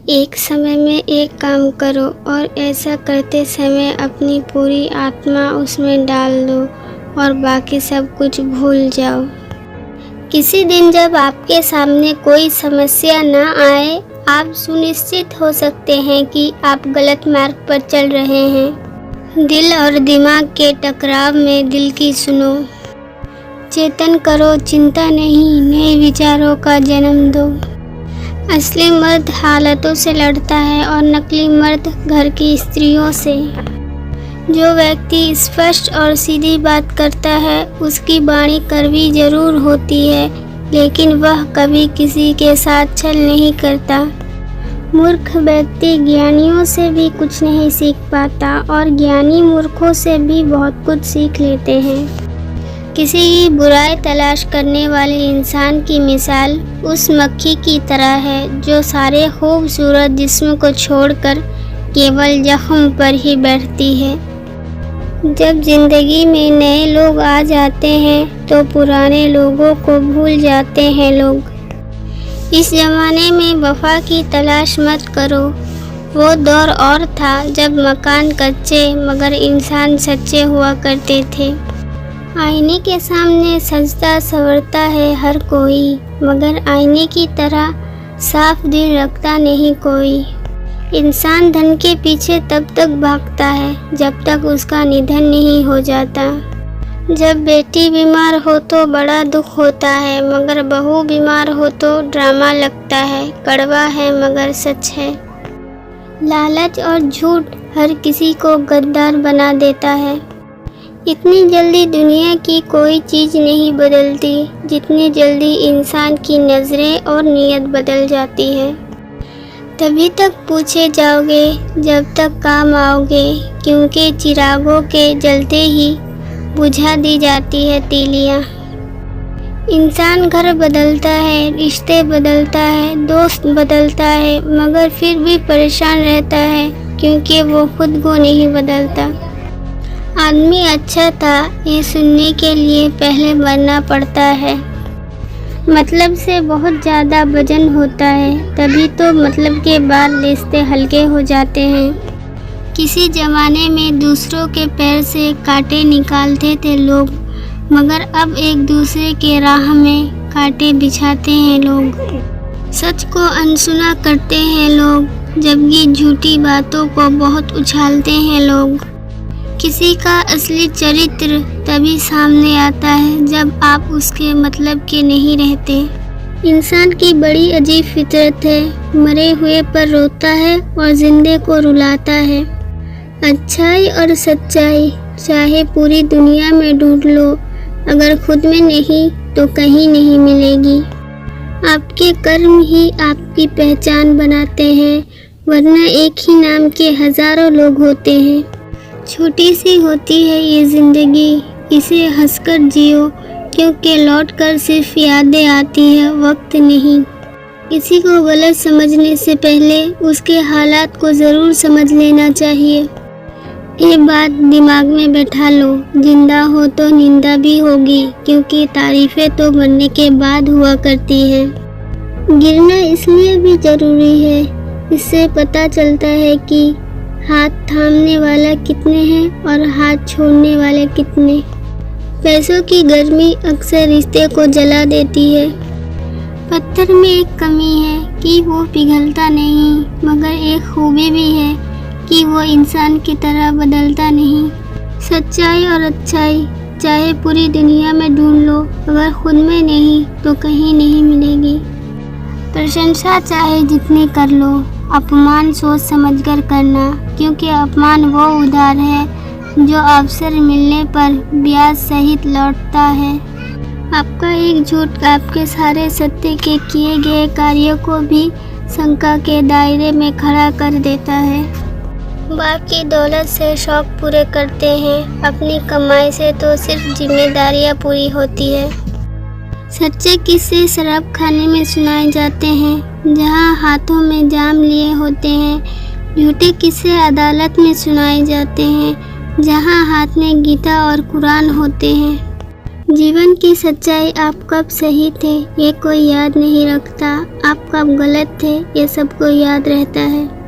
एक समय में एक काम करो और ऐसा करते समय अपनी पूरी आत्मा उसमें डाल दो और बाकी सब कुछ भूल जाओ। किसी दिन जब आपके सामने कोई समस्या न आए, आप सुनिश्चित हो सकते हैं कि आप गलत मार्ग पर चल रहे हैं। दिल और दिमाग के टकराव में दिल की सुनो। चेतन करो, चिंता नहीं, नए विचारों का जन्म दो। असली मर्द हालातों से लड़ता है और नकली मर्द घर की स्त्रियों से। जो व्यक्ति स्पष्ट और सीधी बात करता है, उसकी वाणी कड़वी जरूर होती है, लेकिन वह कभी किसी के साथ छल नहीं करता। मूर्ख व्यक्ति ज्ञानियों से भी कुछ नहीं सीख पाता और ज्ञानी मूर्खों से भी बहुत कुछ सीख लेते हैं। किसी की बुराई तलाश करने वाले इंसान की मिसाल उस मक्खी की तरह है जो सारे खूबसूरत जिस्म को छोड़कर केवल जख्म पर ही बैठती है। जब जिंदगी में नए लोग आ जाते हैं तो पुराने लोगों को भूल जाते हैं लोग। इस जमाने में वफा की तलाश मत करो। वो दौर और था जब मकान कच्चे मगर इंसान सच्चे हुआ करते थे। आईने के सामने सजता संवरता है हर कोई, मगर आईने की तरह साफ दिल रखता नहीं कोई। इंसान धन के पीछे तब तक भागता है जब तक उसका निधन नहीं हो जाता। जब बेटी बीमार हो तो बड़ा दुख होता है, मगर बहू बीमार हो तो ड्रामा लगता है। कड़वा है मगर सच है। लालच और झूठ हर किसी को गद्दार बना देता है। इतनी जल्दी दुनिया की कोई चीज़ नहीं बदलती जितनी जल्दी इंसान की नज़रें और नीयत बदल जाती है। तभी तक पूछे जाओगे जब तक काम आओगे, क्योंकि चिरागों के जलते ही बुझा दी जाती है तीलियाँ। इंसान घर बदलता है, रिश्ते बदलता है, दोस्त बदलता है, मगर फिर भी परेशान रहता है क्योंकि वो खुद को नहीं बदलता। आदमी अच्छा था ये सुनने के लिए पहले मरना पड़ता है। मतलब से बहुत ज़्यादा वजन होता है, तभी तो मतलब के बाद रिश्ते हल्के हो जाते हैं। किसी ज़माने में दूसरों के पैर से कांटे निकालते थे लोग, मगर अब एक दूसरे के राह में कांटे बिछाते हैं लोग। सच को अनसुना करते हैं लोग, जबकि झूठी बातों को बहुत उछालते हैं लोग। किसी का असली चरित्र तभी सामने आता है जब आप उसके मतलब के नहीं रहते। इंसान की बड़ी अजीब फितरत है, मरे हुए पर रोता है और जिंदे को रुलाता है। अच्छाई और सच्चाई चाहे पूरी दुनिया में ढूंढ लो, अगर खुद में नहीं तो कहीं नहीं मिलेगी। आपके कर्म ही आपकी पहचान बनाते हैं, वरना एक ही नाम के हजारों लोग होते हैं। छोटी सी होती है ये ज़िंदगी, इसे हंसकर जियो, क्योंकि लौटकर सिर्फ यादें आती हैं, वक्त नहीं। किसी को गलत समझने से पहले उसके हालात को ज़रूर समझ लेना चाहिए। ये बात दिमाग में बैठा लो, जिंदा हो तो निंदा भी होगी, क्योंकि तारीफ़ें तो मरने के बाद हुआ करती हैं। गिरना इसलिए भी ज़रूरी है, इससे पता चलता है कि हाथ थामने वाला कितने हैं और हाथ छोड़ने वाले कितने। पैसों की गर्मी अक्सर रिश्ते को जला देती है। पत्थर में एक कमी है कि वो पिघलता नहीं, मगर एक खूबी भी है कि वो इंसान की तरह बदलता नहीं। सच्चाई और अच्छाई चाहे पूरी दुनिया में ढूंढ लो, अगर खुद में नहीं तो कहीं नहीं मिलेगी। प्रशंसा चाहे जितनी कर लो, अपमान सोच समझकर करना, क्योंकि अपमान वो उधार है जो अवसर मिलने पर ब्याज सहित लौटता है। आपका एक झूठ आपके सारे सत्य के किए गए कार्यों को भी शंका के दायरे में खड़ा कर देता है। बाप की दौलत से शौक पूरे करते हैं, अपनी कमाई से तो सिर्फ जिम्मेदारियां पूरी होती है। सच्चे किस्से शराब खाने में सुनाए जाते हैं जहां हाथों में जाम लिए होते हैं। झूठे किस्से अदालत में सुनाए जाते हैं जहां हाथ में गीता और कुरान होते हैं। जीवन की सच्चाई आप कब सही थे ये कोई याद नहीं रखता, आप कब गलत थे ये सबको याद रहता है।